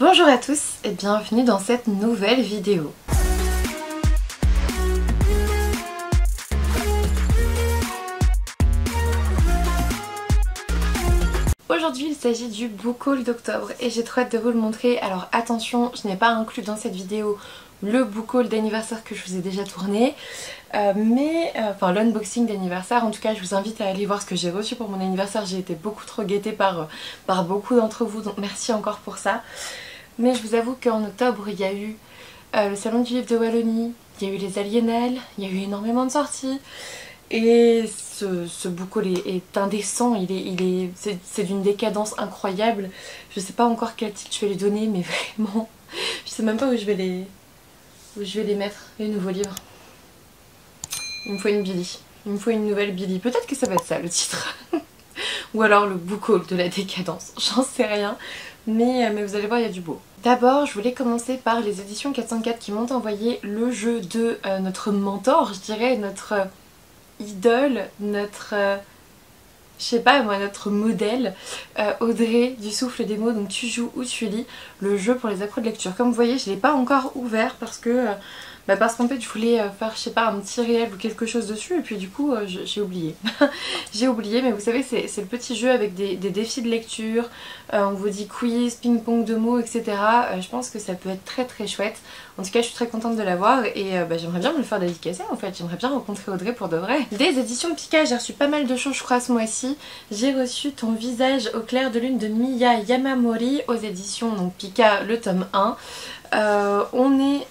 Bonjour à tous et bienvenue dans cette nouvelle vidéo. Aujourd'hui il s'agit du book haul d'octobre et j'ai trop hâte de vous le montrer. Alors attention, je n'ai pas inclus dans cette vidéo le book haul d'anniversaire que je vous ai déjà tourné, enfin l'unboxing d'anniversaire. En tout cas je vous invite à aller voir ce que j'ai reçu pour mon anniversaire. J'ai été beaucoup trop gâtée par beaucoup d'entre vous, donc merci encore pour ça. Mais je vous avoue qu'en octobre il y a eu le salon du livre de Wallonie, il y a eu les Aliénales, il y a eu énormément de sorties. Et ce book haul est indécent, c'est d'une décadence incroyable. Je sais pas encore quel titre je vais lui donner, mais vraiment, je sais même pas où je vais les mettre, les nouveaux livres. Il me faut une Billy, il me faut une nouvelle Billy. Peut-être que ça va être ça le titre. Ou alors le book haul de la décadence, j'en sais rien. Mais vous allez voir, il y a du beau. D'abord, je voulais commencer par les éditions 404 qui m'ont envoyé le jeu de notre mentor, je dirais, notre idole, notre je sais pas moi, notre modèle, Audrey du Souffle des mots. Donc tu joues ou tu lis, le jeu pour les accros de lecture. Comme vous voyez, je l'ai pas encore ouvert parce que parce qu'en fait je voulais faire, je sais pas, un petit réel ou quelque chose dessus, et puis du coup j'ai oublié. J'ai oublié, mais vous savez, c'est le petit jeu avec des défis de lecture, on vous dit quiz, ping-pong de mots, etc. Je pense que ça peut être très très chouette. En tout cas je suis très contente de l'avoir et j'aimerais bien me le faire dédicacer en fait. J'aimerais bien rencontrer Audrey pour de vrai. Des éditions Pika, j'ai reçu pas mal de choses je crois ce mois-ci. J'ai reçu Ton visage au clair de lune de Miya Yamamori aux éditions donc Pika, le tome 1. On est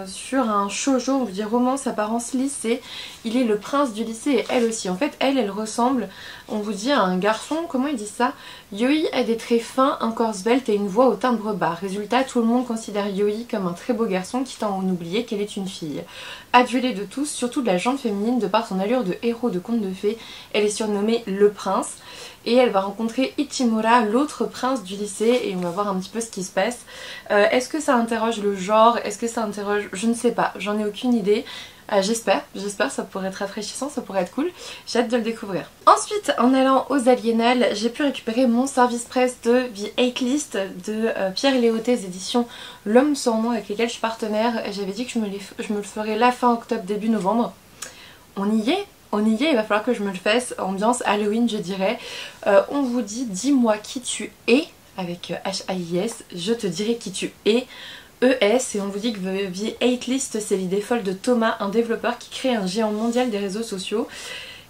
sur un shoujo, on vous dit romance apparence lycée. Il est le prince du lycée et elle aussi. En fait elle ressemble, on vous dit, à un garçon. Comment ils disent ça? Yoi a des traits fins, un corps svelte et une voix au timbre bas. Résultat, tout le monde considère Yoi comme un très beau garçon qui tend à en oublier qu'elle est une fille. Adulée de tous, surtout de la gente féminine de par son allure de héros de conte de fées, elle est surnommée le prince. Et elle va rencontrer Ichimura, l'autre prince du lycée, et on va voir un petit peu ce qui se passe. Est-ce que ça interroge le genre? Est-ce que ça interroge... Je ne sais pas, j'en ai aucune idée. J'espère, ça pourrait être rafraîchissant, ça pourrait être cool. J'ai hâte de le découvrir. Ensuite, en allant aux Aliénales, j'ai pu récupérer mon service presse de The Hate List de Pierre Léautey, éditions L'Homme sans nom, avec lesquels je suis partenaire. J'avais dit que je me le ferais la fin octobre, début novembre. On y est. Il va falloir que je me le fasse, ambiance Halloween je dirais. On vous dit dis-moi qui tu es, avec H-A-I-S, je te dirai qui tu es, E-S, et on vous dit que The Hate List c'est l'idée folle de Thomas, un développeur qui crée un géant mondial des réseaux sociaux.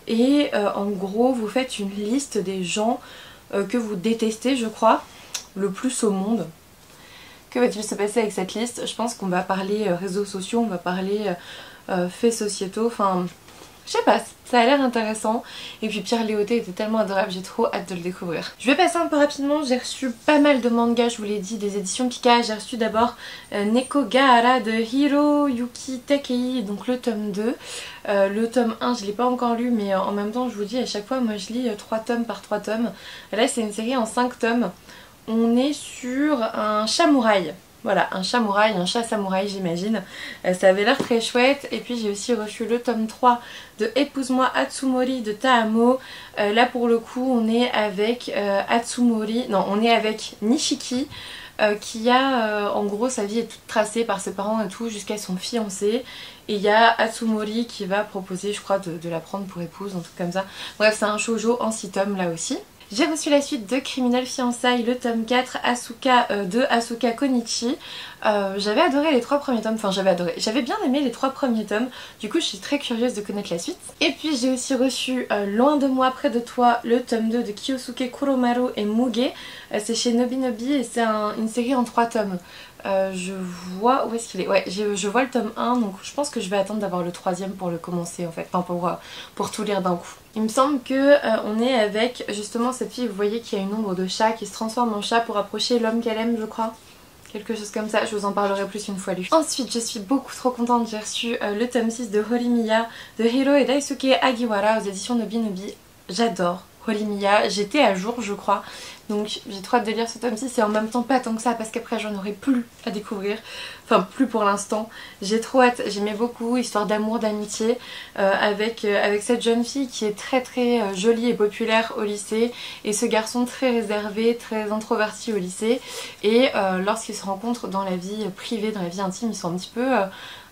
Et en gros vous faites une liste des gens que vous détestez je crois, le plus au monde. Que va-t-il se passer avec cette liste? Je pense qu'on va parler réseaux sociaux, on va parler faits sociétaux, enfin... Je sais pas, ça a l'air intéressant. Et puis Pierre Léautey était tellement adorable, j'ai trop hâte de le découvrir. Je vais passer un peu rapidement, j'ai reçu pas mal de mangas, je vous l'ai dit, des éditions Pika. J'ai reçu d'abord Neko Gahara de Hiroyuki Takei, donc le tome 2. Le tome 1 je l'ai pas encore lu, mais en même temps je vous dis à chaque fois moi je lis 3 tomes par 3 tomes. Là c'est une série en 5 tomes. On est sur un samouraï. Voilà, un samouraï, un chat samouraï j'imagine. Ça avait l'air très chouette. Et puis j'ai aussi reçu le tome 3 de Épouse-moi Atsumori de Taamo. Là pour le coup on est avec Atsumori, non on est avec Nishiki qui a en gros sa vie est toute tracée par ses parents et tout jusqu'à son fiancé. Et il y a Atsumori qui va proposer je crois de la prendre pour épouse, un truc comme ça. Bref c'est un shoujo en 6 tomes là aussi. J'ai reçu la suite de Criminal Fiançailles, le tome 4, Asuka de Asuka Konichi. J'avais adoré les 3 premiers tomes, enfin j'avais bien aimé les 3 premiers tomes, du coup je suis très curieuse de connaître la suite. Et puis j'ai aussi reçu Loin de moi, près de toi, le tome 2 de Kyosuke Kuromaru et Muge. C'est chez Nobinobi et c'est une série en 3 tomes. Je vois où est-ce qu'il est. Ouais, je vois le tome 1, donc je pense que je vais attendre d'avoir le 3ème pour le commencer en fait, enfin pour tout lire d'un coup. Il me semble que on est avec justement cette fille, vous voyez qu'il y a une ombre de chat qui se transforme en chat pour approcher l'homme qu'elle aime je crois. Quelque chose comme ça, je vous en parlerai plus une fois lu. Ensuite je suis beaucoup trop contente, j'ai reçu le tome 6 de Horimiya de Hiro et Daisuke Agiwara aux éditions Nobinobi. J'adore Holly Mia. J'étais à jour je crois, donc j'ai trop hâte de lire ce tome 6 et en même temps pas tant que ça parce qu'après j'en aurai plus à découvrir. Enfin plus pour l'instant. J'ai trop hâte, j'aimais beaucoup, histoire d'amour, d'amitié avec cette jeune fille qui est très jolie et populaire au lycée et ce garçon très réservé, très introverti au lycée et lorsqu'ils se rencontrent dans la vie privée, dans la vie intime, ils sont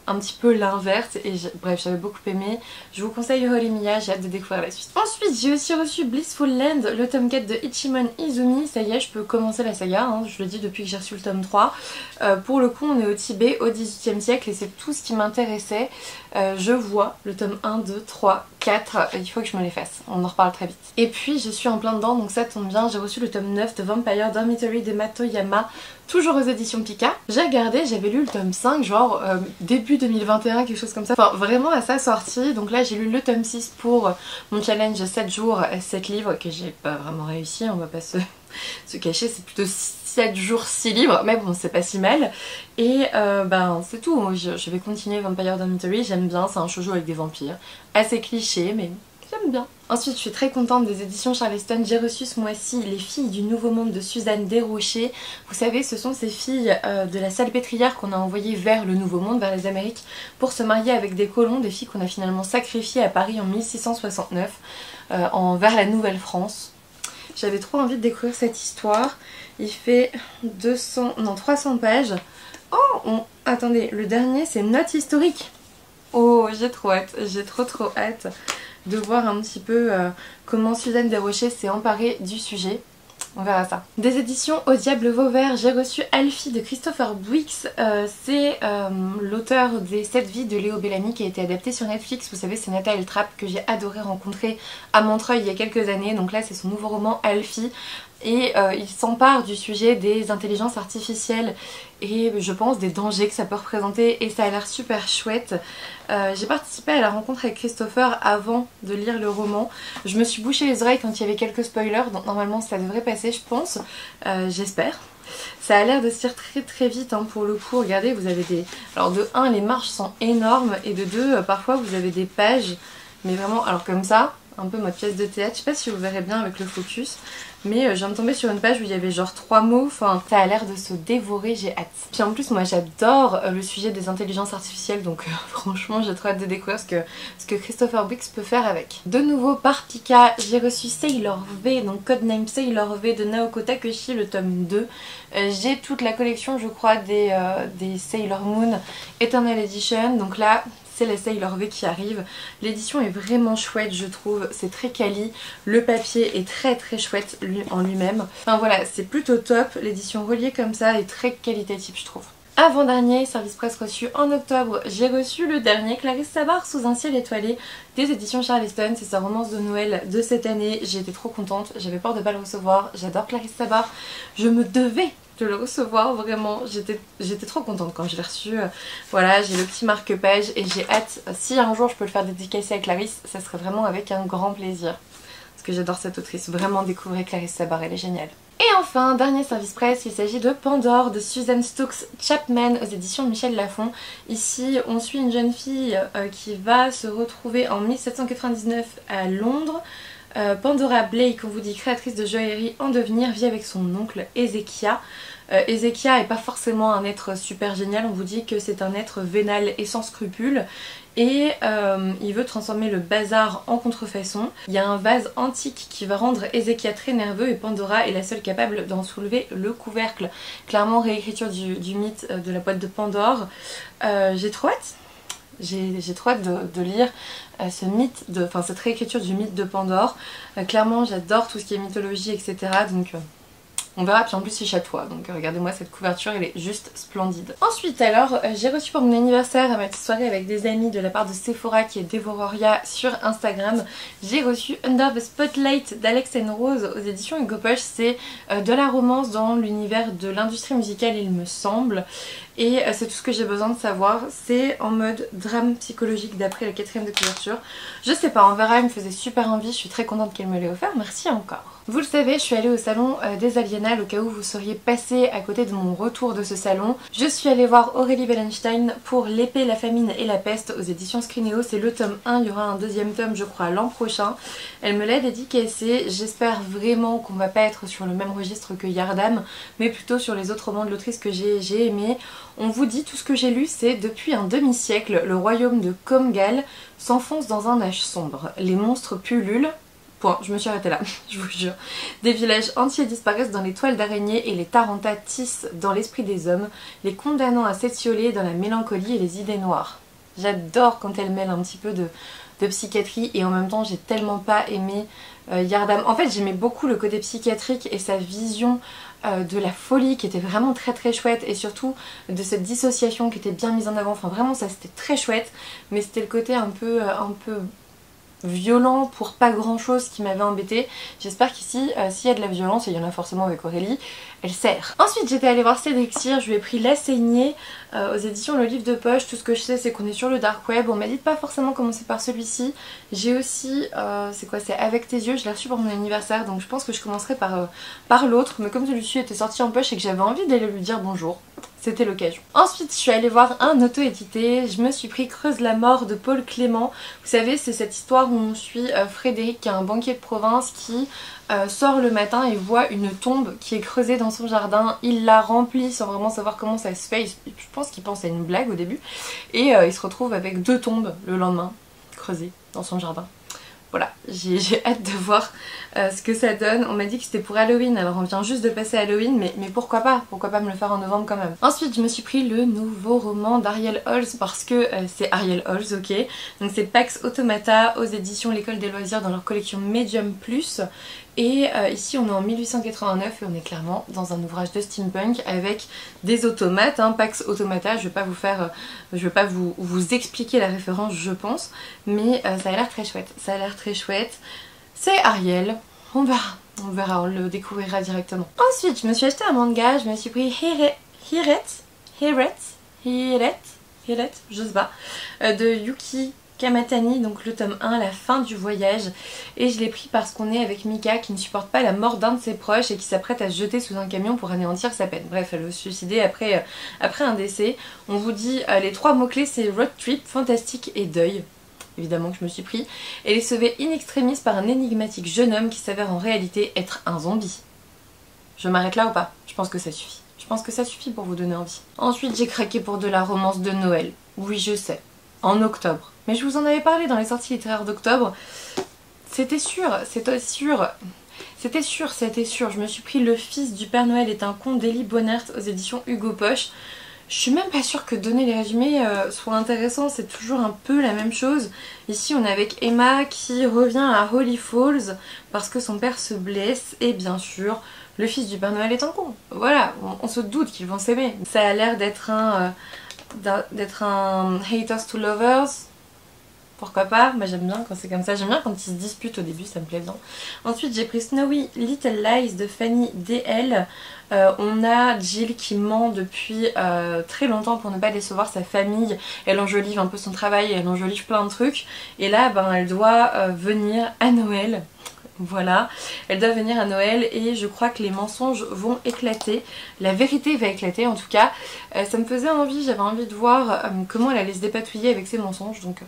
un petit peu l'inverse et bref j'avais beaucoup aimé. Je vous conseille Holly Mia, j'ai hâte de découvrir la suite. Ensuite j'ai aussi reçu Blissful Land, le tome 4 de Ichimon Izumi. Ça y est, je peux commencer la saga, hein, je le dis depuis que j'ai reçu le tome 3. Pour le coup on est au Tibet au XVIIIe siècle et c'est tout ce qui m'intéressait. Je vois le tome 1, 2, 3, 4, il faut que je me les fasse, on en reparle très vite. Et puis je suis en plein dedans donc ça tombe bien, j'ai reçu le tome 9 de Vampire Dormitory de Matoyama, toujours aux éditions Pika. J'ai regardé, j'avais lu le tome 5 genre début 2021, quelque chose comme ça, enfin vraiment à sa sortie. Donc là j'ai lu le tome 6 pour mon challenge 7 jours 7 livres que j'ai pas vraiment réussi, on va pas se cacher, c'est plutôt 7 jours 6 livres, mais bon c'est pas si mal. Et ben c'est tout, je vais continuer Vampire Dormitory, j'aime bien, c'est un shoujo avec des vampires, assez cliché mais j'aime bien. Ensuite je suis très contente des éditions Charleston, j'ai reçu ce mois-ci Les filles du nouveau monde de Suzanne Desrochers. Vous savez ce sont ces filles de la salpêtrière qu'on a envoyées vers le nouveau monde, vers les Amériques, pour se marier avec des colons, des filles qu'on a finalement sacrifiées à Paris en 1669 vers la Nouvelle-France. J'avais trop envie de découvrir cette histoire. Il fait 300 pages. Oh, attendez, le dernier c'est Note historique. Oh, j'ai trop hâte, j'ai trop hâte de voir un petit peu comment Suzanne Desrochers s'est emparée du sujet. On verra ça. Des éditions Au Diable Vauvert, j'ai reçu Alfie de Christopher Bouix. C'est l'auteur des 7 vies de Léo Bellamy qui a été adapté sur Netflix. Vous savez, c'est Nathalie Trapp que j'ai adoré rencontrer à Montreuil il y a quelques années. Donc là, c'est son nouveau roman Alfie. Et il s'empare du sujet des intelligences artificielles et je pense des dangers que ça peut représenter et ça a l'air super chouette. J'ai participé à la rencontre avec Christopher avant de lire le roman. Je me suis bouché les oreilles quand il y avait quelques spoilers, donc normalement ça devrait passer je pense, j'espère. Ça a l'air de se tirer très vite hein, pour le coup, regardez vous avez des... Alors de 1 les marges sont énormes et de 2 parfois vous avez des pages, mais vraiment alors comme ça, un peu mode pièce de théâtre, je sais pas si vous verrez bien avec le focus. Mais je viens de tomber sur une page où il y avait genre 3 mots, enfin ça a l'air de se dévorer, j'ai hâte. Puis en plus moi j'adore le sujet des intelligences artificielles donc franchement j'ai trop hâte de découvrir ce que Christopher Bouix peut faire avec. De nouveau par Pika, j'ai reçu Sailor V, donc Codename Sailor V de Naoko Takeshi, le tome 2. J'ai toute la collection je crois des Sailor Moon Eternal Edition, donc là... c'est la Sailor V qui arrive. L'édition est vraiment chouette je trouve, c'est très quali, le papier est très chouette en lui-même. Enfin voilà, c'est plutôt top, l'édition reliée comme ça est très qualitative je trouve. Avant-dernier service presse reçu en octobre, j'ai reçu le dernier Clarisse Sabar Sous un ciel étoilé des éditions Charleston. C'est sa romance de Noël de cette année, j'ai été trop contente, j'avais peur de pas le recevoir, j'adore Clarisse Sabar, je me devais de le recevoir vraiment, j'étais trop contente quand je l'ai reçu. Voilà, j'ai le petit marque-page et j'ai hâte, si un jour je peux le faire dédicacer à Clarisse, ça serait vraiment avec un grand plaisir. Parce que j'adore cette autrice, vraiment découvrir Clarisse Sabar, elle est géniale. Et enfin, dernier service presse, il s'agit de Pandore de Susan Stokes Chapman aux éditions Michel Lafon. Ici, on suit une jeune fille qui va se retrouver en 1799 à Londres. Pandora Blake, on vous dit créatrice de joaillerie en devenir, vit avec son oncle Ezekia. Ezekia n'est pas forcément un être super génial, on vous dit que c'est un être vénal et sans scrupules. Et il veut transformer le bazar en contrefaçon. Il y a un vase antique qui va rendre Ezekia très nerveux et Pandora est la seule capable d'en soulever le couvercle. Clairement réécriture du mythe de la boîte de Pandore. J'ai trop hâte. J'ai trop hâte de lire ce mythe, enfin cette réécriture du mythe de Pandore. Clairement j'adore tout ce qui est mythologie etc. Donc on verra, puis en plus c'est chatois, donc regardez-moi cette couverture, elle est juste splendide. Ensuite alors, j'ai reçu pour mon anniversaire à ma petite soirée avec des amis de la part de Sephora qui est Devororia sur Instagram. J'ai reçu Under the Spotlight d'Alex & Rose aux éditions Hugo Push. C'est de la romance dans l'univers de l'industrie musicale il me semble. Et c'est tout ce que j'ai besoin de savoir, c'est en mode drame psychologique d'après la 4e de couverture. Je sais pas, on verra, elle me faisait super envie, je suis très contente qu'elle me l'ait offert, merci encore. Vous le savez, je suis allée au salon des Aliénales au cas où vous seriez passé à côté de mon retour de ce salon. Je suis allée voir Aurélie Wellenstein pour L'épée, la famine et la peste aux éditions Scrinéo. C'est le tome 1, il y aura un deuxième tome je crois l'an prochain. Elle me l'a dédicacé, j'espère vraiment qu'on va pas être sur le même registre que Yardam, mais plutôt sur les autres romans de l'autrice que j'ai aimé. On vous dit, tout ce que j'ai lu, c'est depuis un demi-siècle, le royaume de Comgal s'enfonce dans un âge sombre. Les monstres pullulent. Point, je me suis arrêtée là, je vous jure. Des villages entiers disparaissent dans les toiles d'araignée et les tarantas tissent dans l'esprit des hommes, les condamnant à s'étioler dans la mélancolie et les idées noires. J'adore quand elle mêle un petit peu de psychiatrie et en même temps j'ai tellement pas aimé Yardam. En fait j'aimais beaucoup le côté psychiatrique et sa vision de la folie qui était vraiment très très chouette et surtout de cette dissociation qui était bien mise en avant. Enfin vraiment ça c'était très chouette, mais c'était le côté un peu violent pour pas grand chose qui m'avait embêté. J'espère qu'ici, s'il y a de la violence, et il y en a forcément avec Aurélie, elle sert. Ensuite j'étais allée voir Cédric Cyr, je lui ai pris La Saignée aux éditions Le Livre de Poche. Tout ce que je sais c'est qu'on est sur le dark web. On m'a dit de pas forcément commencer par celui-ci. J'ai aussi, c'est quoi, c'est Avec tes yeux, je l'ai reçu pour mon anniversaire donc je pense que je commencerai par l'autre. Mais comme celui-ci était sorti en poche et que j'avais envie d'aller lui dire bonjour, c'était l'occasion. Ensuite je suis allée voir un auto-édité, je me suis pris Creuse la mort de Paul Clément. Vous savez c'est cette histoire où on suit Frédéric qui est un banquier de province qui sort le matin et voit une tombe qui est creusée dans son jardin. Il la remplit sans vraiment savoir comment ça se fait, je pense qu'il pense à une blague au début et il se retrouve avec 2 tombes le lendemain creusées dans son jardin. Voilà, j'ai hâte de voir ce que ça donne. On m'a dit que c'était pour Halloween, alors on vient juste de passer Halloween, mais pourquoi pas me le faire en novembre quand même. Ensuite je me suis pris le nouveau roman d'Ariel Holz parce que c'est Ariel Holz, ok. Donc c'est Pax Automata aux éditions L'École des Loisirs dans leur collection Medium Plus. Et ici on est en 1889 et on est clairement dans un ouvrage de steampunk avec des automates, hein, Pax Automata. Je vais pas vous expliquer la référence je pense, mais ça a l'air très chouette, ça a l'air très chouette. C'est Ariel, on verra, on le découvrira directement. Ensuite je me suis acheté un manga, je me suis pris Hiret, je sais pas, de Yuki Kamatani, donc le tome 1, la fin du voyage, et je l'ai pris parce qu'on est avec Mika qui ne supporte pas la mort d'un de ses proches et qui s'apprête à se jeter sous un camion pour anéantir sa peine. Bref, elle veut se suicider après un décès. On vous dit les 3 mots-clés, c'est road trip, fantastique et deuil. Évidemment que je me suis pris. Elle est sauvée in extremis par un énigmatique jeune homme qui s'avère en réalité être un zombie. Je m'arrête là ou pas? Je pense que ça suffit. Je pense que ça suffit pour vous donner envie. Ensuite j'ai craqué pour de la romance de Noël. Oui je sais, en octobre. Mais je vous en avais parlé dans les sorties littéraires d'octobre. C'était sûr. Je me suis pris Le Fils du Père Noël est un conte d'Élie Bonnert aux éditions Hugo Poche. Je suis même pas sûre que donner les résumés soit intéressant, c'est toujours un peu la même chose. Ici on est avec Emma qui revient à Holly Falls parce que son père se blesse et bien sûr le fils du Père Noël est un con. Voilà, on se doute qu'ils vont s'aimer. Ça a l'air d'être un haters to lovers. Pourquoi pas, moi j'aime bien quand c'est comme ça, j'aime bien quand ils se disputent au début, ça me plaît bien. Ensuite j'ai pris Snowy Little Lies de Fanny D.L. On a Jill qui ment depuis très longtemps pour ne pas décevoir sa famille. Elle enjolive un peu son travail, elle enjolive plein de trucs. Et là ben, elle doit venir à Noël. Voilà, elle doit venir à Noël et je crois que les mensonges vont éclater. La vérité va éclater en tout cas. Ça me faisait envie, j'avais envie de voir comment elle allait se dépatouiller avec ses mensonges donc...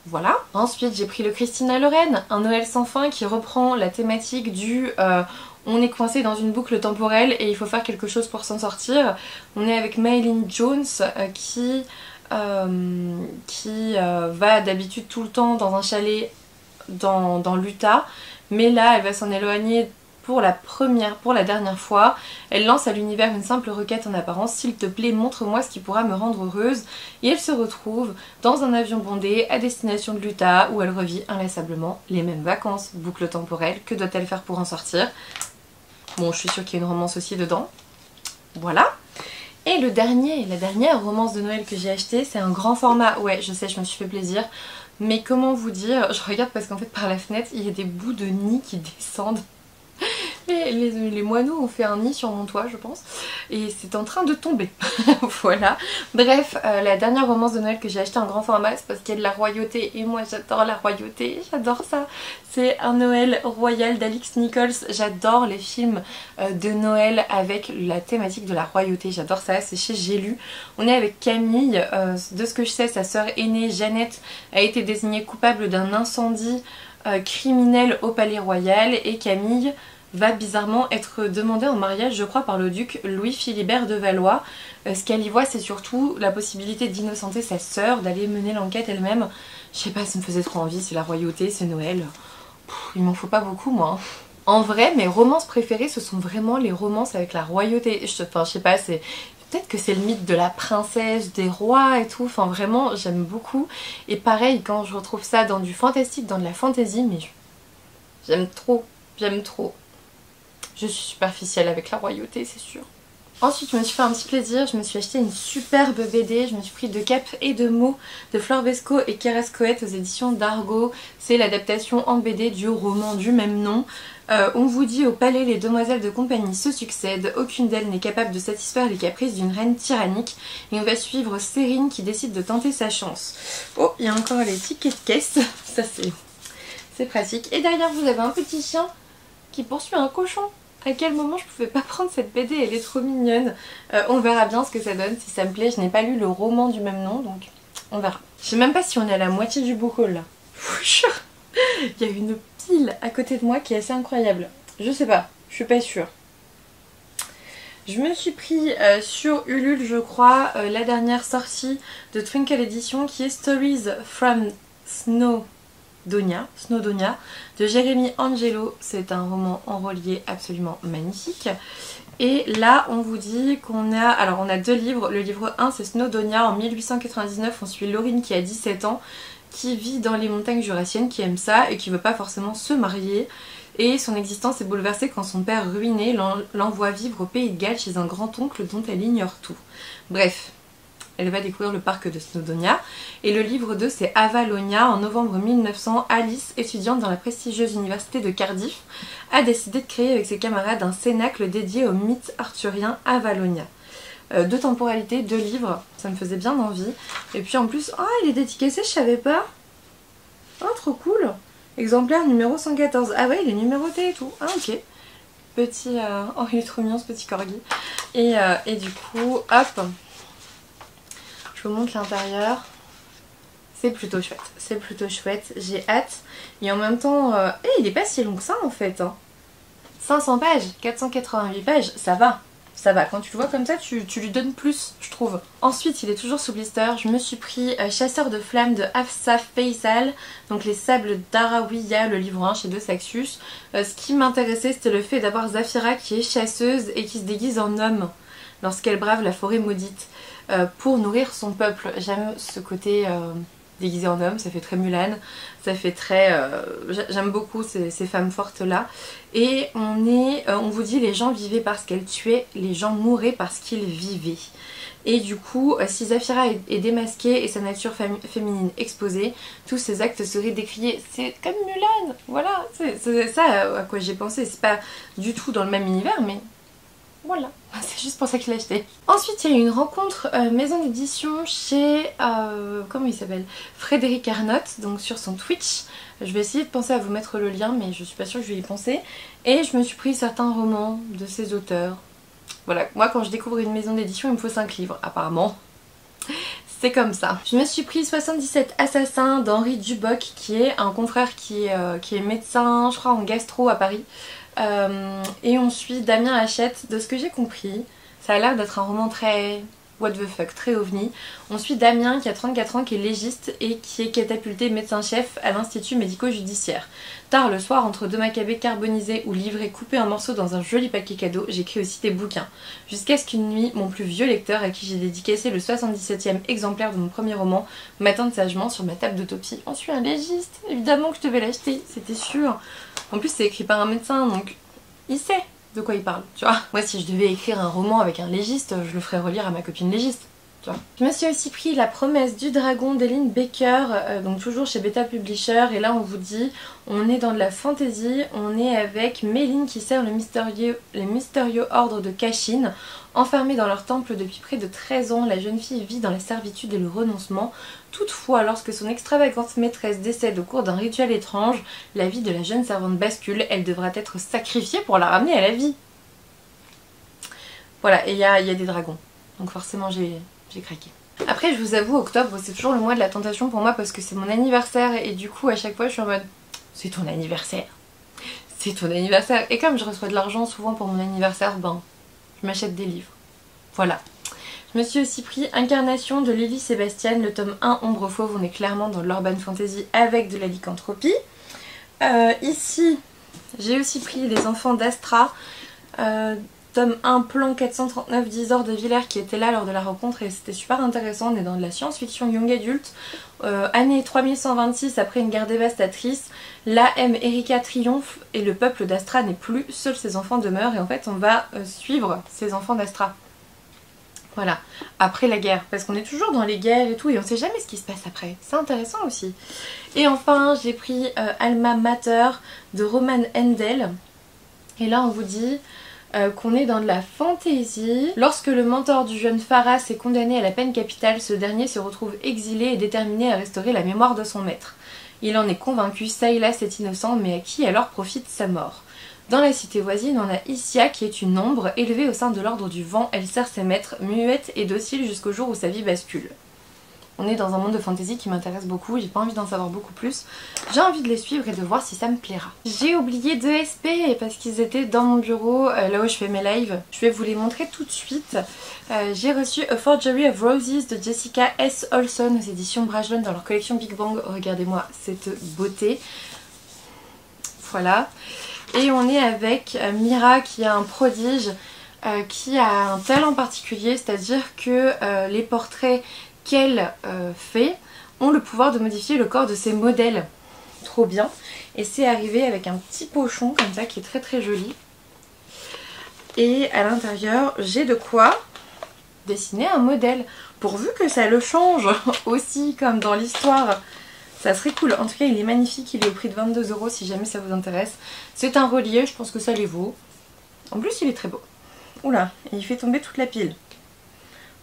Voilà. Ensuite j'ai pris le Christina Loren, un Noël sans fin qui reprend la thématique du on est coincé dans une boucle temporelle et il faut faire quelque chose pour s'en sortir. On est avec Maylin Jones qui va d'habitude tout le temps dans un chalet dans l'Utah, mais là elle va s'en éloigner pour la dernière fois. Elle lance à l'univers une simple requête en apparence: s'il te plaît montre-moi ce qui pourra me rendre heureuse, et elle se retrouve dans un avion bondé à destination de l'Utah où elle revit inlassablement les mêmes vacances. Boucle temporelle, que doit-elle faire pour en sortir? Bon, je suis sûre qu'il y a une romance aussi dedans. Voilà. Et la dernière romance de Noël que j'ai achetée, c'est un grand format. Ouais, je sais, je me suis fait plaisir. Mais comment vous dire, je regarde parce qu'en fait par la fenêtre il y a des bouts de nid qui descendent. Les moineaux ont fait un nid sur mon toit, je pense, et c'est en train de tomber. Voilà. Bref, la dernière romance de Noël que j'ai acheté en grand format, c'est parce qu'il y a de la royauté, et moi j'adore la royauté, j'adore ça. C'est un Noël royal d'Alix Nichols. J'adore les films de Noël avec la thématique de la royauté, j'adore ça, c'est chez J'ai lu. On est avec Camille, de ce que je sais, sa sœur aînée Jeannette a été désignée coupable d'un incendie criminel au palais royal, et Camille va bizarrement être demandée en mariage, je crois, par le duc Louis Philibert de Valois. Ce qu'elle y voit, c'est surtout la possibilité d'innocenter sa sœur, d'aller mener l'enquête elle-même. Je sais pas, ça me faisait trop envie, c'est la royauté, c'est Noël. Il m'en faut pas beaucoup, moi. En vrai, mes romances préférées, ce sont vraiment les romances avec la royauté. Enfin, je sais pas, c'est... Peut-être que c'est le mythe de la princesse, des rois et tout, enfin vraiment j'aime beaucoup. Et pareil, quand je retrouve ça dans du fantastique, dans de la fantasy, mais j'aime trop, j'aime trop. Je suis superficielle avec la royauté, c'est sûr. Ensuite, je me suis fait un petit plaisir, je me suis acheté une superbe BD, je me suis pris De Cap et de mots de Flore Vesco et Kéras Coët aux éditions d'Argo. C'est l'adaptation en BD du roman du même nom. On vous dit au palais les demoiselles de compagnie se succèdent, aucune d'elles n'est capable de satisfaire les caprices d'une reine tyrannique, et on va suivre Sérine qui décide de tenter sa chance. Oh, il y a encore les tickets de caisse, ça c'est pratique. Et derrière vous avez un petit chien qui poursuit un cochon. À quel moment je pouvais pas prendre cette BD, elle est trop mignonne. On verra bien ce que ça donne, si ça me plaît. Je n'ai pas lu le roman du même nom, donc on verra. Je sais même pas si on est à la moitié du book haul là. Il y a une pile à côté de moi qui est assez incroyable. Je sais pas, je suis pas sûre. Je me suis pris sur Ulule, je crois, la dernière sortie de Twinkle Edition qui est Stories from Snowdonia de Jérémy Angelo. C'est un roman en relié absolument magnifique. Et là on vous dit qu'on a... Alors on a deux livres. Le livre 1 c'est Snowdonia. En 1899 on suit Laurine qui a 17 ans, qui vit dans les montagnes jurassiennes, qui aime ça et qui veut pas forcément se marier. Et son existence est bouleversée quand son père ruiné l'envoie vivre au Pays de Galles chez un grand-oncle dont elle ignore tout. Bref, elle va découvrir le parc de Snowdonia. Et le livre 2 c'est Avalonia. En novembre 1900, Alice, étudiante dans la prestigieuse université de Cardiff, a décidé de créer avec ses camarades un cénacle dédié au mythe arthurien Avalonia. Deux temporalités, deux livres, ça me faisait bien envie. Et puis en plus, oh il est dédicacé, je savais pas. Oh trop cool. Exemplaire numéro 114. Ah ouais, il est numéroté et tout. Ah ok. Petit... Oh il est trop mignon ce petit corgi. Et du coup, hop. Je vous montre l'intérieur. C'est plutôt chouette. C'est plutôt chouette. J'ai hâte. Et en même temps... il est pas si long que ça en fait. Hein. 500 pages, 488 pages, ça va. Ça va, quand tu le vois comme ça, tu lui donnes plus, je trouve. Ensuite, il est toujours sous blister. Je me suis pris Chasseur de flammes de Afsaf Faisal, donc Les Sables d'Arawiya, le livre 1 chez De Saxus. Ce qui m'intéressait, c'était le fait d'avoir Zafira qui est chasseuse et qui se déguise en homme lorsqu'elle brave la forêt maudite pour nourrir son peuple. J'aime ce côté déguisé en homme, ça fait très Mulan, ça fait très... j'aime beaucoup ces femmes fortes là. Et on vous dit les gens vivaient parce qu'elles tuaient, les gens mouraient parce qu'ils vivaient. Et du coup, si Zafira est démasquée et sa nature féminine exposée, tous ses actes seraient décriés. C'est comme Mulan, voilà, c'est ça à quoi j'ai pensé. C'est pas du tout dans le même univers, mais... Voilà, c'est juste pour ça que je l'ai acheté. Ensuite, il y a eu une rencontre maison d'édition chez, comment il s'appelle, Frédéric Arnott, donc sur son Twitch. Je vais essayer de penser à vous mettre le lien, mais je suis pas sûre que je vais y penser. Et je me suis pris certains romans de ces auteurs. Voilà, moi quand je découvre une maison d'édition, il me faut 5 livres, apparemment. C'est comme ça. Je me suis pris 77 assassins d'Henri Duboc, qui est un confrère qui est médecin, je crois, en gastro à Paris. Et on suit Damien Hachette. De ce que j'ai compris, ça a l'air d'être un roman très what the fuck, très ovni. On suit Damien qui a 34 ans, qui est légiste et qui est catapulté médecin-chef à l'institut médico-judiciaire. Tard le soir, entre deux macabées carbonisés ou livrés coupés en morceaux dans un joli paquet cadeau, j'écris aussi des bouquins. Jusqu'à ce qu'une nuit, mon plus vieux lecteur, à qui j'ai dédicacé le 77e exemplaire de mon premier roman, m'attende sagement sur ma table d'autopsie. On suit un légiste, évidemment que je devais l'acheter, c'était sûr. En plus c'est écrit par un médecin, donc il sait de quoi il parle, tu vois. Moi si je devais écrire un roman avec un légiste, je le ferais relire à ma copine légiste, tu vois. Je me suis aussi pris La promesse du dragon d'Eileen Baker, donc toujours chez Beta Publisher, et là on vous dit, on est dans de la fantasy, on est avec Méline qui sert les mystérieux ordres de Kashin. Enfermée dans leur temple depuis près de 13 ans, la jeune fille vit dans la servitude et le renoncement. Toutefois, lorsque son extravagante maîtresse décède au cours d'un rituel étrange, la vie de la jeune servante bascule, elle devra être sacrifiée pour la ramener à la vie. Voilà, et il y a des dragons, donc forcément j'ai craqué. Après je vous avoue, octobre c'est toujours le mois de la tentation pour moi parce que c'est mon anniversaire et du coup à chaque fois je suis en mode c'est ton anniversaire, c'est ton anniversaire. Et comme je reçois de l'argent souvent pour mon anniversaire, ben je m'achète des livres. Voilà. Je me suis aussi pris Incarnation de Lily Sébastien, le tome 1 Ombre Fauve, on est clairement dans l'urban fantasy avec de la lycanthropie. Ici j'ai aussi pris Les Enfants d'Astra, tome 1 plan 439 d'Isor de Villers qui était là lors de la rencontre et c'était super intéressant. On est dans de la science-fiction young adulte. Année 3126 après une guerre dévastatrice, l'A.M. Erika triomphe et le peuple d'Astra n'est plus, seuls ses enfants demeurent et en fait on va suivre ces enfants d'Astra. Voilà, après la guerre, parce qu'on est toujours dans les guerres et tout et on sait jamais ce qui se passe après, c'est intéressant aussi. Et enfin j'ai pris Alma Mater de Roman Hendel et là on vous dit qu'on est dans de la fantaisie. Lorsque le mentor du jeune Pharas est condamné à la peine capitale, ce dernier se retrouve exilé et déterminé à restaurer la mémoire de son maître. Il en est convaincu, Saylas est innocent, mais à qui alors profite sa mort? Dans la cité voisine, on a Issia qui est une ombre, élevée au sein de l'ordre du vent, elle sert ses maîtres, muette et docile jusqu'au jour où sa vie bascule. On est dans un monde de fantasy qui m'intéresse beaucoup, j'ai pas envie d'en savoir beaucoup plus. J'ai envie de les suivre et de voir si ça me plaira. J'ai oublié 2 SP parce qu'ils étaient dans mon bureau, là où je fais mes lives. Je vais vous les montrer tout de suite. J'ai reçu A Forgery of Roses de Jessica S. Olson aux éditions Brajlon dans leur collection Big Bang. Regardez-moi cette beauté. Voilà. Et on est avec Mira qui a un prodige, qui a un talent particulier, c'est-à-dire que les portraits qu'elle fait ont le pouvoir de modifier le corps de ses modèles. Trop bien. Et c'est arrivé avec un petit pochon comme ça qui est très très joli. Et à l'intérieur j'ai de quoi dessiner un modèle. Pourvu que ça le change aussi comme dans l'histoire. Ça serait cool. En tout cas il est magnifique, il est au prix de 22 € si jamais ça vous intéresse. C'est un relié, je pense que ça les vaut. En plus il est très beau. Oula, et il fait tomber toute la pile.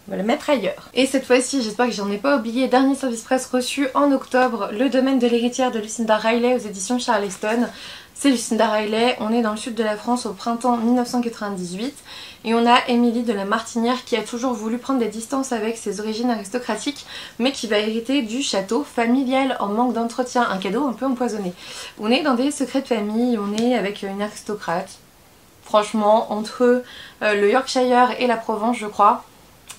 On va le mettre ailleurs. Et cette fois-ci, j'espère que j'en ai pas oublié, dernier service presse reçu en octobre, Le domaine de l'héritière de Lucinda Riley aux éditions Charleston. C'est Lucinda Riley, on est dans le sud de la France au printemps 1998 et on a Émilie de la Martinière qui a toujours voulu prendre des distances avec ses origines aristocratiques mais qui va hériter du château familial en manque d'entretien, un cadeau un peu empoisonné. On est dans des secrets de famille, on est avec une aristocrate. Franchement, entre le Yorkshire et la Provence je crois,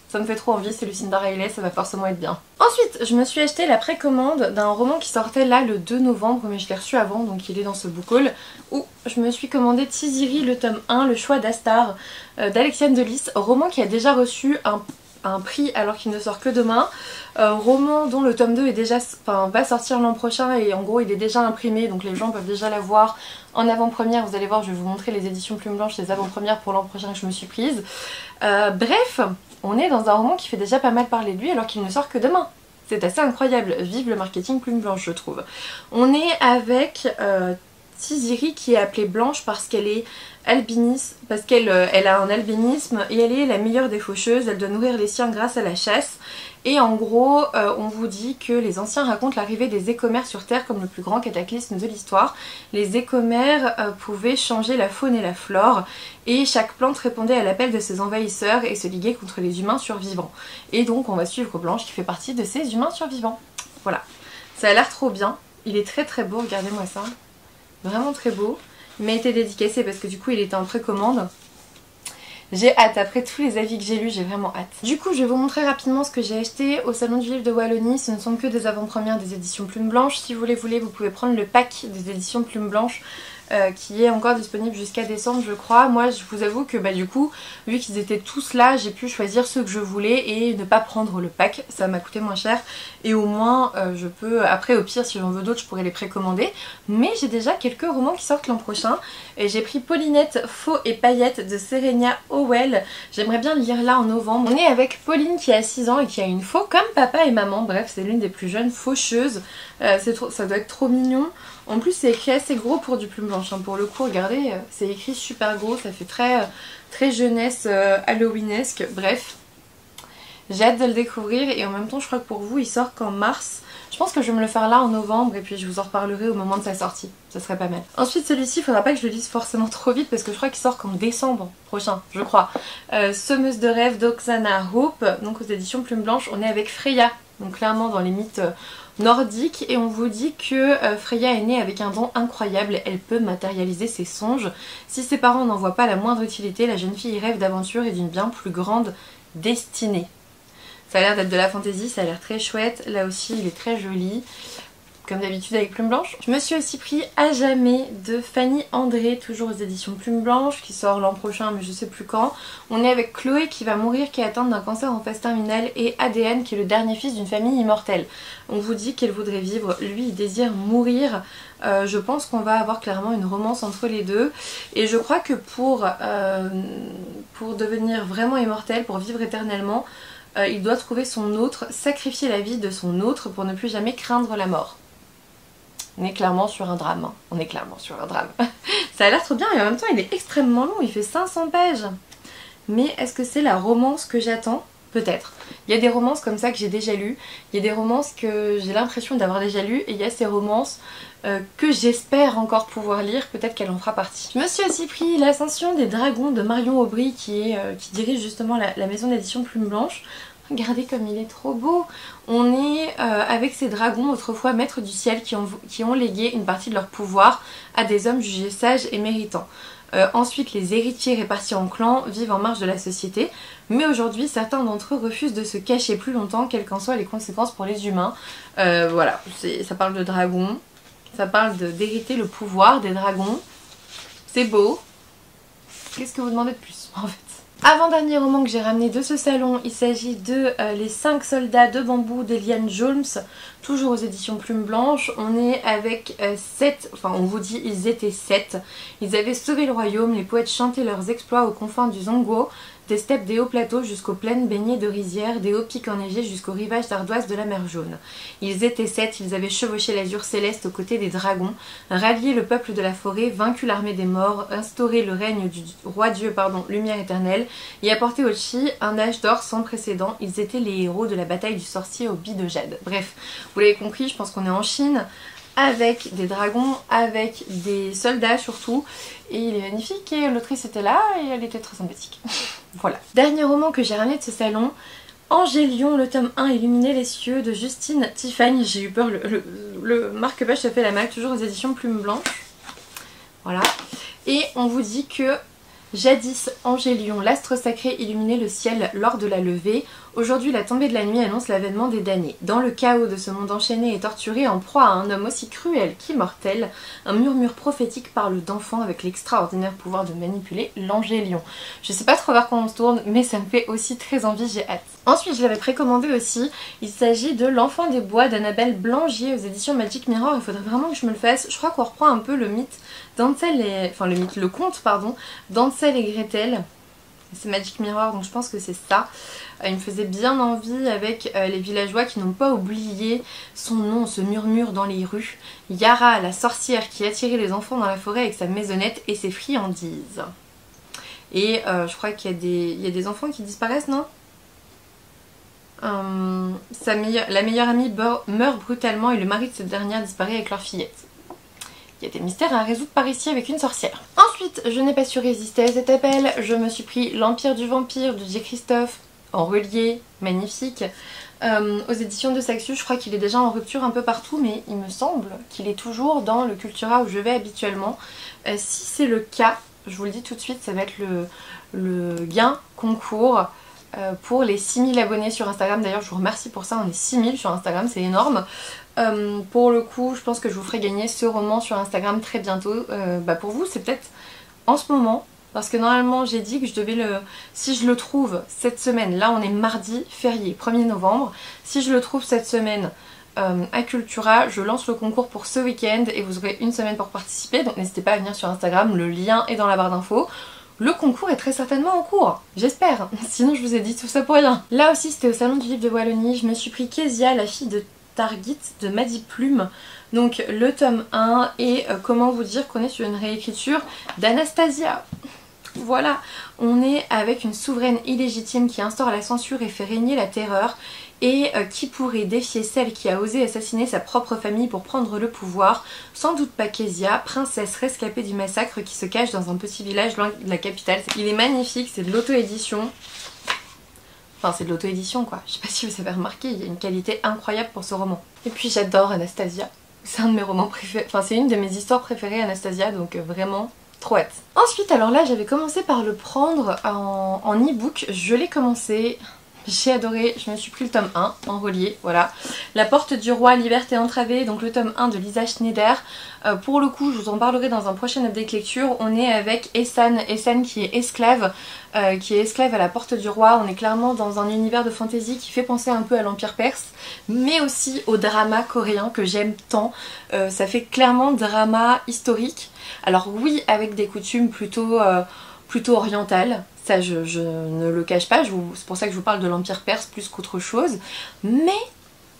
ça me fait trop envie, c'est Lucinda Riley, ça va forcément être bien. Ensuite, je me suis acheté la précommande d'un roman qui sortait là le 2 novembre, mais je l'ai reçu avant, donc il est dans ce book haul, où je me suis commandé Tiziri, le tome 1, Le choix d'Astar, d'Alexiane Delis, roman qui a déjà reçu un prix alors qu'il ne sort que demain, roman dont le tome 2 est déjà, va sortir l'an prochain et en gros il est déjà imprimé, donc les gens peuvent déjà l'avoir en avant-première. Vous allez voir, je vais vous montrer les éditions Plume Blanche, les avant-premières pour l'an prochain que je me suis prise. Bref, on est dans un roman qui fait déjà pas mal parler de lui alors qu'il ne sort que demain. C'est assez incroyable, vive le marketing Plume Blanche je trouve. On est avec Tiziri qui est appelée Blanche parce qu'elle est albinisme, parce qu'elle a un albinisme et elle est la meilleure des faucheuses, elle doit nourrir les siens grâce à la chasse. Et en gros, on vous dit que les anciens racontent l'arrivée des écomères sur Terre comme le plus grand cataclysme de l'histoire. Les écomères pouvaient changer la faune et la flore, et chaque plante répondait à l'appel de ses envahisseurs et se liguait contre les humains survivants. Et donc on va suivre Blanche qui fait partie de ces humains survivants. Voilà, ça a l'air trop bien, il est très très beau, regardez-moi ça. Vraiment très beau, il m'a été dédicacé parce que du coup il était en précommande. J'ai hâte, après tous les avis que j'ai lus, j'ai vraiment hâte. Du coup je vais vous montrer rapidement ce que j'ai acheté au salon du livre de Wallonie. Ce ne sont que des avant-premières des éditions Plume Blanche. Si vous les voulez, vous pouvez prendre le pack des éditions Plume Blanche. qui est encore disponible jusqu'à décembre je crois. Moi je vous avoue que du coup vu qu'ils étaient tous là j'ai pu choisir ceux que je voulais et ne pas prendre le pack, ça m'a coûté moins cher et au moins je peux, après au pire si j'en veux d'autres je pourrais les précommander, mais j'ai déjà quelques romans qui sortent l'an prochain et j'ai pris Paulinette, Faux et Paillettes de Serena Howell. J'aimerais bien le lire là en novembre. On est avec Pauline qui a 6 ans et qui a une faux comme papa et maman, bref c'est l'une des plus jeunes faucheuses, ça doit être trop mignon. En plus c'est écrit assez gros pour du Plume Blanche, hein. Pour le coup regardez c'est écrit super gros, ça fait très jeunesse halloweenesque, bref. J'ai hâte de le découvrir et en même temps je crois que pour vous il sort qu'en mars. Je pense que je vais me le faire là en novembre et puis je vous en reparlerai au moment de sa sortie, ça serait pas mal. Ensuite celui-ci, il faudra pas que je le lise forcément trop vite parce que je crois qu'il sort qu'en décembre prochain, je crois. Semeuse de rêve d'Oksana Hope, donc aux éditions Plume Blanche. On est avec Freya, donc clairement dans les mythes nordiques, et on vous dit que Freya est née avec un don incroyable, elle peut matérialiser ses songes. Si ses parents n'en voient pas la moindre utilité, la jeune fille rêve d'aventure et d'une bien plus grande destinée. Ça a l'air d'être de la fantaisie, ça a l'air très chouette. Là aussi il est très joli, comme d'habitude avec Plume Blanche. Je me suis aussi pris À jamais de Fanny André, toujours aux éditions Plume Blanche, qui sort l'an prochain mais je sais plus quand. On est avec Chloé qui va mourir, qui est atteinte d'un cancer en phase terminale, et ADN qui est le dernier fils d'une famille immortelle. On vous dit qu'elle voudrait vivre, lui il désire mourir. Je pense qu'on va avoir clairement une romance entre les deux et je crois que pour devenir vraiment immortel, pour vivre éternellement, il doit trouver son autre, sacrifier la vie de son autre pour ne plus jamais craindre la mort. On est clairement sur un drame, hein. On est clairement sur un drame. Ça a l'air trop bien et en même temps il est extrêmement long, il fait 500 pages. Mais est-ce que c'est la romance que j'attends? Peut-être. Il y a des romances comme ça que j'ai déjà lues, il y a des romances que j'ai l'impression d'avoir déjà lues et il y a ces romances que j'espère encore pouvoir lire, peut-être qu'elle en fera partie. Je me suis aussi pris L'Ascension des Dragons de Marion Aubry qui dirige justement la maison d'édition Plume Blanche. Regardez comme il est trop beau. On est avec ces dragons autrefois maîtres du ciel qui ont légué une partie de leur pouvoir à des hommes jugés sages et méritants. Ensuite les héritiers répartis en clans vivent en marge de la société, mais aujourd'hui certains d'entre eux refusent de se cacher plus longtemps quelles qu'en soient les conséquences pour les humains. Voilà, ça parle de dragons, ça parle d'hériter le pouvoir des dragons. C'est beau. Qu'est-ce que vous demandez de plus en fait? Avant-dernier roman que j'ai ramené de ce salon, il s'agit de Les 5 soldats de bambou d'Eliane Jolmes, toujours aux éditions Plume Blanche. On est avec 7, enfin on vous dit ils étaient 7. Ils avaient sauvé le royaume, les poètes chantaient leurs exploits aux confins du Zongo, des steppes des hauts plateaux jusqu'aux plaines baignées de rizières, des hauts pics enneigés jusqu'aux rivages d'ardoise de la mer Jaune. Ils étaient 7, ils avaient chevauché l'azur céleste aux côtés des dragons, rallié le peuple de la forêt, vaincu l'armée des morts, instauré le règne du roi Dieu, lumière éternelle, et apporté au Chi un âge d'or sans précédent. Ils étaient les héros de la bataille du sorcier au Bi de Jade. Bref, vous l'avez compris, je pense qu'on est en Chine, avec des dragons, avec des soldats surtout, et il est magnifique et l'autrice était là et elle était très sympathique. Voilà. Dernier roman que j'ai ramené de ce salon, Angélion, le tome 1, Illuminer les cieux de Justine Tiffany. J'ai eu peur, le marque-page se fait la malle, toujours aux éditions Plume Blanche. Voilà. Et on vous dit que jadis Angélion, l'astre sacré illuminait le ciel lors de la levée. Aujourd'hui, la tombée de la nuit annonce l'avènement des damnés. Dans le chaos de ce monde enchaîné et torturé, en proie à un homme aussi cruel qu'immortel, un murmure prophétique parle d'enfant avec l'extraordinaire pouvoir de manipuler l'Angélion. Je sais pas trop vers quoi on se tourne, mais ça me fait aussi très envie, j'ai hâte. Ensuite, je l'avais précommandé aussi. Il s'agit de L'Enfant des Bois d'Annabelle Blangier aux éditions Magic Mirror. Il faudrait vraiment que je me le fasse. Je crois qu'on reprend un peu le mythe d'Hansel et... Enfin, le conte, d'Hansel et Gretel. C'est Magic Mirror, donc je pense que c'est ça. Il me faisait bien envie avec les villageois qui n'ont pas oublié son nom, se murmure dans les rues. Yara, la sorcière qui attirait les enfants dans la forêt avec sa maisonnette et ses friandises. Et je crois qu'il y a des enfants qui disparaissent, non? La meilleure amie meurt brutalement et le mari de cette dernière disparaît avec leur fillette. Il y a des mystères à résoudre par ici avec une sorcière. Ensuite, je n'ai pas su résister à cet appel. Je me suis pris L'Empire du Vampire de J. Christophe, en relié, magnifique. Aux éditions de Saxus, je crois qu'il est déjà en rupture un peu partout, mais il me semble qu'il est toujours dans le Cultura où je vais habituellement. Si c'est le cas, je vous le dis tout de suite, ça va être le gain concours pour les 6000 abonnés sur Instagram. D'ailleurs je vous remercie pour ça, on est 6000 sur Instagram, c'est énorme. Pour le coup je pense que je vous ferai gagner ce roman sur Instagram très bientôt. Pour vous c'est peut-être en ce moment, parce que normalement j'ai dit que je devais si je le trouve cette semaine, là on est mardi férié 1er novembre, si je le trouve cette semaine à Cultura, je lance le concours pour ce week-end et vous aurez une semaine pour participer, donc n'hésitez pas à venir sur Instagram, le lien est dans la barre d'infos. Le concours est très certainement en cours, j'espère, sinon je vous ai dit tout ça pour rien. Là aussi c'était au salon du livre de Wallonie, je me suis pris Kezia, la fille de Targit de Maddy Plume, donc le tome 1 et comment vous dire qu'on est sur une réécriture d'Anastasia. Voilà, on est avec une souveraine illégitime qui instaure la censure et fait régner la terreur et qui pourrait défier celle qui a osé assassiner sa propre famille pour prendre le pouvoir. Sans doute pas Kezia, princesse rescapée du massacre qui se cache dans un petit village loin de la capitale. Il est magnifique, c'est de l'auto-édition. Enfin c'est de l'auto-édition quoi, je sais pas si vous avez remarqué, il y a une qualité incroyable pour ce roman. Et puis j'adore Anastasia, c'est un de mes romans préférés, enfin c'est une de mes histoires préférées Anastasia, donc vraiment trop hâte. Ensuite alors là j'avais commencé par le prendre en e-book, je l'ai commencé, j'ai adoré, je me suis pris le tome 1 en relié, voilà. La porte du roi, liberté entravée, donc le tome 1 de Lisa Schneider. Pour le coup je vous en parlerai dans un prochain update lecture. On est avec Ehsan qui est esclave à la porte du roi. On est clairement dans un univers de fantasy qui fait penser un peu à l'Empire perse, mais aussi au drama coréen que j'aime tant. Ça fait clairement drama historique. Alors oui, avec des coutumes plutôt orientales. Ça je ne le cache pas, c'est pour ça que je vous parle de l'Empire perse plus qu'autre chose. Mais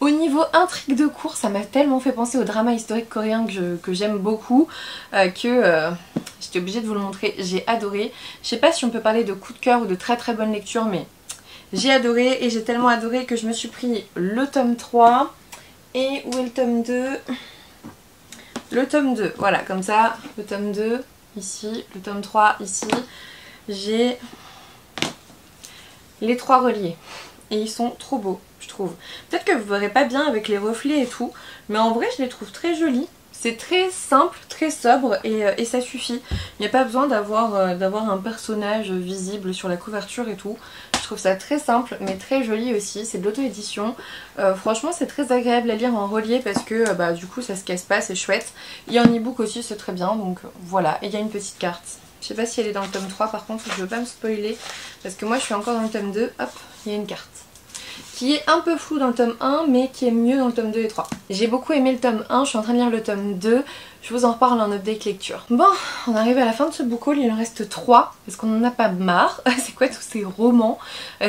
au niveau intrigue de cours, ça m'a tellement fait penser au drama historique coréen que j'aime beaucoup que j'étais obligée de vous le montrer. J'ai adoré. Je sais pas si on peut parler de coup de cœur ou de très très bonne lecture, mais j'ai adoré et j'ai tellement adoré que je me suis pris le tome 3 et où est le tome 2 ? Le tome 2, voilà, comme ça, le tome 2 ici, le tome 3 ici. J'ai les 3 reliés et ils sont trop beaux je trouve. Peut-être que vous verrez pas bien avec les reflets et tout, mais en vrai je les trouve très jolis. C'est très simple, très sobre et ça suffit. Il n'y a pas besoin d'avoir un personnage visible sur la couverture et tout. Je trouve ça très simple mais très joli aussi. C'est de l'auto-édition. Franchement c'est très agréable à lire en relié parce que du coup ça se casse pas, c'est chouette. Et en e-book aussi c'est très bien, donc voilà. Et il y a une petite carte. Je sais pas si elle est dans le tome 3 par contre, je veux pas me spoiler parce que moi je suis encore dans le tome 2. Hop, il y a une carte qui est un peu floue dans le tome 1 mais qui est mieux dans le tome 2 et 3. J'ai beaucoup aimé le tome 1, je suis en train de lire le tome 2, je vous en reparle en update lecture. Bon, on arrive à la fin de ce book haul, il en reste 3 parce qu'on en a pas marre. C'est quoi tous ces romans?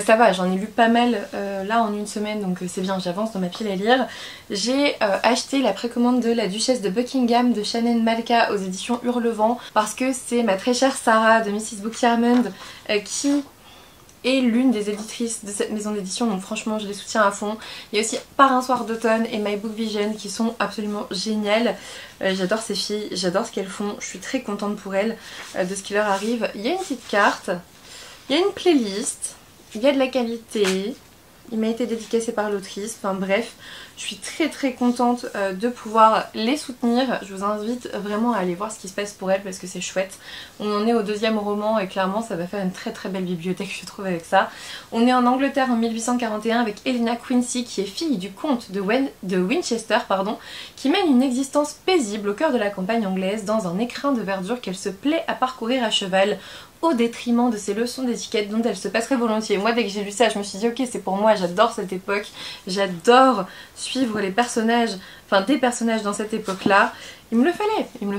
Ça va, j'en ai lu pas mal là en une semaine donc c'est bien, j'avance dans ma pile à lire. J'ai acheté la précommande de La Duchesse de Buckingham de Shannon Malka aux éditions Hurlevent parce que c'est ma très chère Sarah de Mrs. Bookiermond qui est l'une des éditrices de cette maison d'édition, donc franchement je les soutiens à fond. Il y a aussi Par un soir d'automne et My Book Vision qui sont absolument géniales. J'adore ces filles, j'adore ce qu'elles font, je suis très contente pour elles de ce qui leur arrive. Il y a une petite carte, il y a une playlist, il y a de la qualité, il m'a été dédicacé par l'autrice, enfin bref, je suis très très contente de pouvoir les soutenir. Je vous invite vraiment à aller voir ce qui se passe pour elles parce que c'est chouette. On en est au 2e roman et clairement ça va faire une très très belle bibliothèque je trouve avec ça. On est en Angleterre en 1841 avec Helena Quincy qui est fille du comte de Winchester, qui mène une existence paisible au cœur de la campagne anglaise dans un écrin de verdure qu'elle se plaît à parcourir à cheval au détriment de ses leçons d'étiquette dont elle se passerait volontiers. Moi dès que j'ai lu ça je me suis dit ok c'est pour moi, j'adore cette époque, j'adore suivre les personnages, enfin des personnages dans cette époque là. Il me le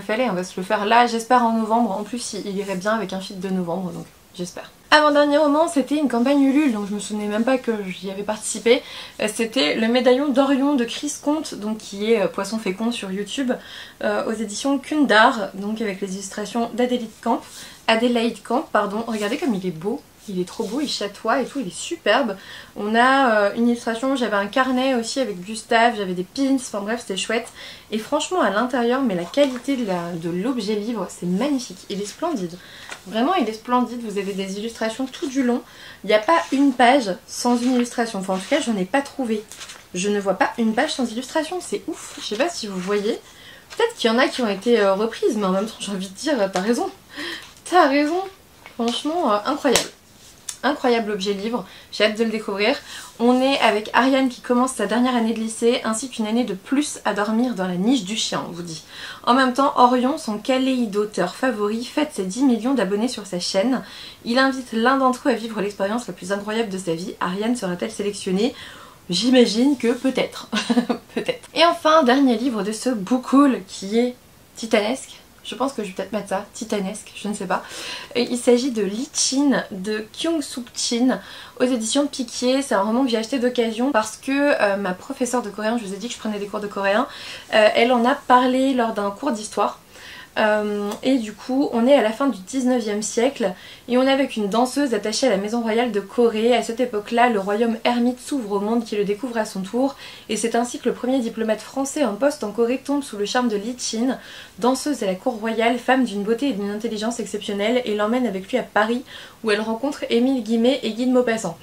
fallait, on va se le faire là j'espère en novembre, en plus il irait bien avec un feed de novembre donc j'espère. Avant-dernier roman c'était une campagne Ulule donc je me souvenais même pas que j'y avais participé. C'était Le Médaillon d'Orion de Chris Comte, donc qui est Poisson fécond sur YouTube, aux éditions Kundar, donc avec les illustrations d'Adélaïde Camp, pardon. Regardez comme il est beau, il est trop beau, il chatoie et tout, il est superbe. On a une illustration, j'avais un carnet aussi avec Gustave, j'avais des pins, enfin bref c'était chouette. Et franchement à l'intérieur, mais la qualité de l'objet livre, c'est magnifique, il est splendide. Vraiment il est splendide, vous avez des illustrations tout du long. Il n'y a pas une page sans une illustration, enfin en tout cas j'en ai pas trouvé. Je ne vois pas une page sans illustration, c'est ouf, je sais pas si vous voyez. Peut-être qu'il y en a qui ont été reprises, mais en même temps j'ai envie de dire, t'as raison. T'as raison, franchement incroyable. incroyable objet livre, j'ai hâte de le découvrir. On est avec Ariane qui commence sa dernière année de lycée ainsi qu'une année de plus à dormir dans la niche du chien, on vous dit. En même temps, Orion, son kaléidauteur favori, fête ses 10 millions d'abonnés sur sa chaîne. Il invite l'un d'entre eux à vivre l'expérience la plus incroyable de sa vie. Ariane sera-t-elle sélectionnée? J'imagine que peut-être. Peut-être. Et enfin, dernier livre de ce book haul qui est titanesque. Je pense que je vais peut-être mettre ça, titanesque, je ne sais pas. Et il s'agit de Lee Chin de Kyung-Suk Chin aux éditions Piquier. C'est un roman que j'ai acheté d'occasion parce que ma professeure de coréen, je vous ai dit que je prenais des cours de coréen, elle en a parlé lors d'un cours d'histoire. Et du coup on est à la fin du 19e siècle et on est avec une danseuse attachée à la maison royale de Corée. À cette époque là le royaume ermite s'ouvre au monde qui le découvre à son tour et c'est ainsi que le premier diplomate français en poste en Corée tombe sous le charme de Lee Chin, danseuse à la cour royale, femme d'une beauté et d'une intelligence exceptionnelle, et l'emmène avec lui à Paris où elle rencontre Émile Guimet et Guy de Maupassant.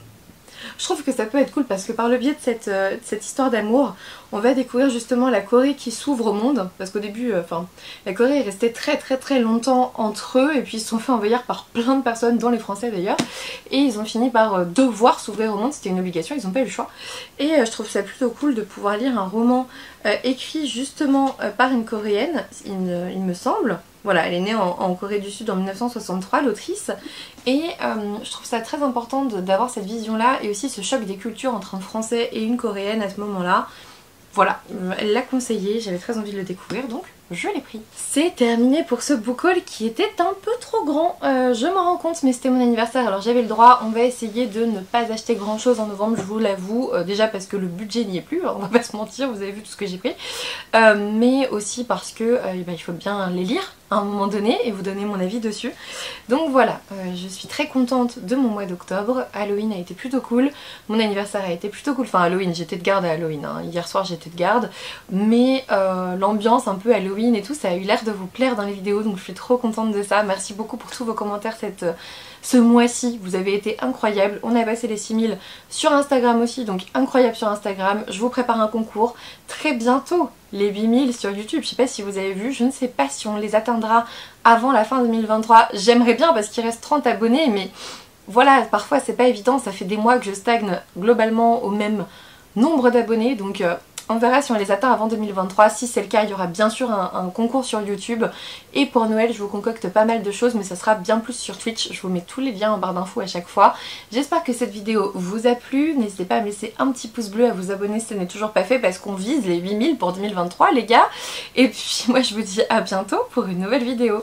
Je trouve que ça peut être cool parce que par le biais de cette histoire d'amour, on va découvrir justement la Corée qui s'ouvre au monde. Parce qu'au début, la Corée est restée très longtemps entre eux et puis ils se sont fait envahir par plein de personnes, dont les Français d'ailleurs. Et ils ont fini par devoir s'ouvrir au monde, c'était une obligation, ils n'ont pas eu le choix. Et je trouve ça plutôt cool de pouvoir lire un roman écrit justement par une Coréenne, il me semble. Voilà, elle est née en Corée du Sud en 1963, l'autrice, et je trouve ça très important d'avoir cette vision-là et aussi ce choc des cultures entre un Français et une Coréenne à ce moment-là. Voilà, elle l'a conseillé, j'avais très envie de le découvrir, donc je l'ai pris. C'est terminé pour ce book haul qui était un peu trop grand, je m'en rends compte, mais c'était mon anniversaire, alors j'avais le droit. On va essayer de ne pas acheter grand chose en novembre, je vous l'avoue, déjà parce que le budget n'y est plus, on va pas se mentir, vous avez vu tout ce que j'ai pris, mais aussi parce que il faut bien les lire à un moment donné et vous donner mon avis dessus. Donc voilà, je suis très contente de mon mois d'octobre. Halloween a été plutôt cool, mon anniversaire a été plutôt cool, enfin Halloween, j'étais de garde à Halloween, hein. Hier soir j'étais de garde, mais l'ambiance un peu Halloween et tout, ça a eu l'air de vous plaire dans les vidéos, donc je suis trop contente de ça. Merci beaucoup pour tous vos commentaires ce mois-ci, vous avez été incroyables. On a passé les 6000 sur Instagram aussi, donc incroyable sur Instagram. Je vous prépare un concours très bientôt, les 8000 sur YouTube. Je sais pas si vous avez vu, je ne sais pas si on les atteindra avant la fin 2023. J'aimerais bien parce qu'il reste 30 abonnés, mais voilà, parfois c'est pas évident. Ça fait des mois que je stagne globalement au même nombre d'abonnés, donc on verra si on les atteint avant 2023. Si c'est le cas, il y aura bien sûr un concours sur YouTube. Et pour Noël, je vous concocte pas mal de choses, mais ça sera bien plus sur Twitch. Je vous mets tous les liens en barre d'infos à chaque fois. J'espère que cette vidéo vous a plu. N'hésitez pas à me laisser un petit pouce bleu, à vous abonner si ce n'est toujours pas fait, parce qu'on vise les 8000 pour 2023, les gars. Et puis moi, je vous dis à bientôt pour une nouvelle vidéo.